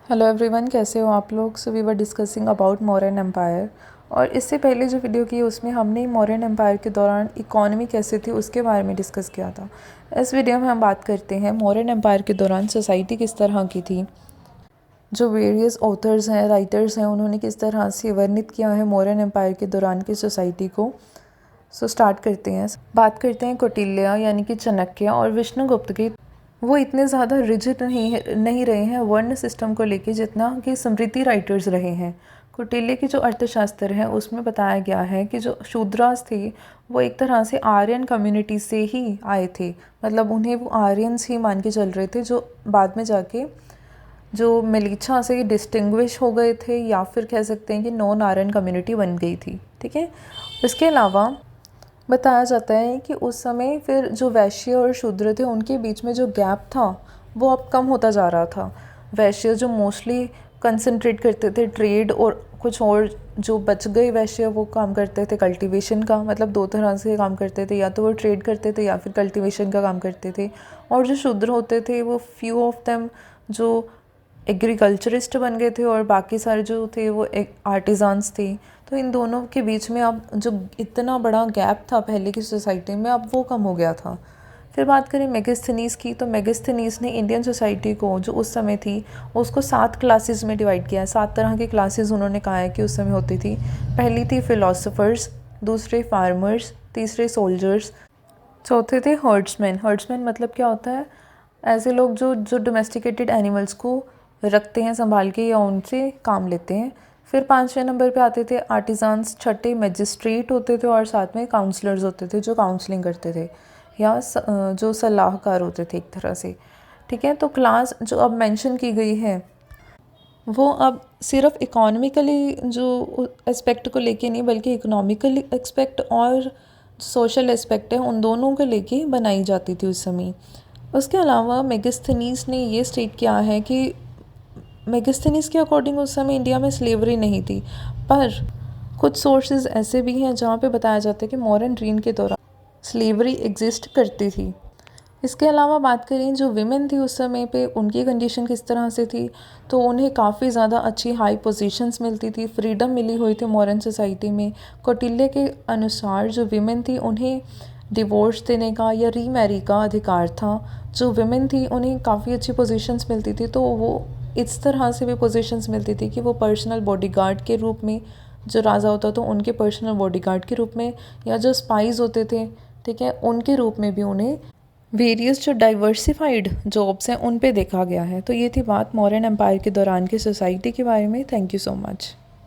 Hello everyone, कैसे हो आप लोग। So we were discussing about Mauryan empire. और इससे पहले जो वीडियो की उसमें हमने मौर्यन एम्पायर के दौरान इकॉनमी कैसे थी उसके बारे में डिस्कस किया था। इस वीडियो में हम बात करते हैं मौर्यन एम्पायर के दौरान सोसाइटी किस तरह की थी, जो वेरियस ऑथर्स हैं, राइटर्स हैं, उन्होंने किस तरह से वर्णित किया है मौर्यन एम्पायर के दौरान की सोसाइटी को। स्टार्ट करते हैं। बात करते हैं कौटिल्य यानी कि चाणक्य और विष्णुगुप्त की। वो इतने ज़्यादा रिजिड नहीं रहे हैं वर्ण सिस्टम को लेके जितना कि स्मृति राइटर्स रहे हैं। कौटिल्य की जो अर्थशास्त्र है उसमें बताया गया है कि जो शूद्रास थे वो एक तरह से आर्यन कम्युनिटी से ही आए थे, मतलब उन्हें वो आर्यंस ही मान के चल रहे थे, जो बाद में जाके जो मिलिछा से डिस्टिंग्विश हो गए थे, या फिर कह सकते हैं कि नॉन आर्यन कम्युनिटी बन गई थी। ठीक है। इसके अलावा बताया जाता है कि उस समय फिर जो वैश्य और शूद्र थे उनके बीच में जो गैप था वो अब कम होता जा रहा था। वैश्य जो मोस्टली कंसंट्रेट करते थे ट्रेड, और कुछ और जो बच गए वैश्य वो काम करते थे कल्टीवेशन का, मतलब दो तरह से काम करते थे, या तो वो ट्रेड करते थे या फिर कल्टीवेशन का काम करते थे। और जो शूद्र होते थे वो फ्यू ऑफ देम जो एग्रीकल्चरिस्ट बन गए थे, और बाकी सारे जो थे वो एक आर्टिजान्स थे। तो इन दोनों के बीच में अब जो इतना बड़ा गैप था पहले की सोसाइटी में, अब वो कम हो गया था। फिर बात करें मेगास्थनीज की, तो मेगास्थनीज ने इंडियन सोसाइटी को जो उस समय थी उसको 7 क्लासेस में डिवाइड किया है। 7 तरह की क्लासेस उन्होंने कहा है कि उस समय होती थी। पहली थी फिलोसोफर्स, दूसरे फार्मर्स, तीसरे सोल्जर्स, चौथे थे हर्ड्समैन। हर्ड्समैन मतलब क्या होता है, ऐसे लोग जो जो डोमेस्टिकेटेड एनिमल्स को रखते हैं संभाल के या उनसे काम लेते हैं। फिर 5वें नंबर पे आते थे आर्टिजान्स, छठे मैजिस्ट्रेट होते थे, और साथ में काउंसलर्स होते थे जो काउंसलिंग करते थे या जो सलाहकार होते थे एक तरह से। ठीक है। तो क्लास जो अब मेंशन की गई है वो अब सिर्फ इकोनॉमिकली जो एस्पेक्ट को लेके नहीं, बल्कि इकोनॉमिकल एस्पेक्ट और सोशल एस्पेक्ट है उन दोनों को लेके बनाई जाती थी उस समय। उसके अलावा मेगास्थनीज ने ये स्टेट किया है कि मेगास्थनीज के अकॉर्डिंग उस समय इंडिया में स्लेवरी नहीं थी, पर कुछ सोर्सेज ऐसे भी हैं जहाँ पे बताया जाता है कि मॉडर्न रीन के दौरान स्लेवरी एग्जिस्ट करती थी। इसके अलावा बात करें जो विमेन थी उस समय पे उनकी कंडीशन किस तरह से थी, तो उन्हें काफ़ी ज़्यादा अच्छी हाई पोजीशंस मिलती थी, फ्रीडम मिली हुई थी मॉडर्न सोसाइटी में। कौटिल्य के अनुसार जो विमेन थी उन्हें डिवोर्स देने का या रीमैरी का अधिकार था। जो विमेन थी उन्हें काफ़ी अच्छी पोजीशंस मिलती थी, तो वो इस तरह से भी पोजीशंस मिलती थी कि वो पर्सनल बॉडीगार्ड के रूप में, जो राजा होता तो उनके पर्सनल बॉडीगार्ड के रूप में, या जो स्पाइज होते थे, ठीक है, उनके रूप में भी उन्हें वेरियस जो डाइवर्सिफाइड जॉब्स हैं उन पे देखा गया है। तो ये थी बात मौर्यन एम्पायर के दौरान की सोसाइटी के बारे में। Thank you so much.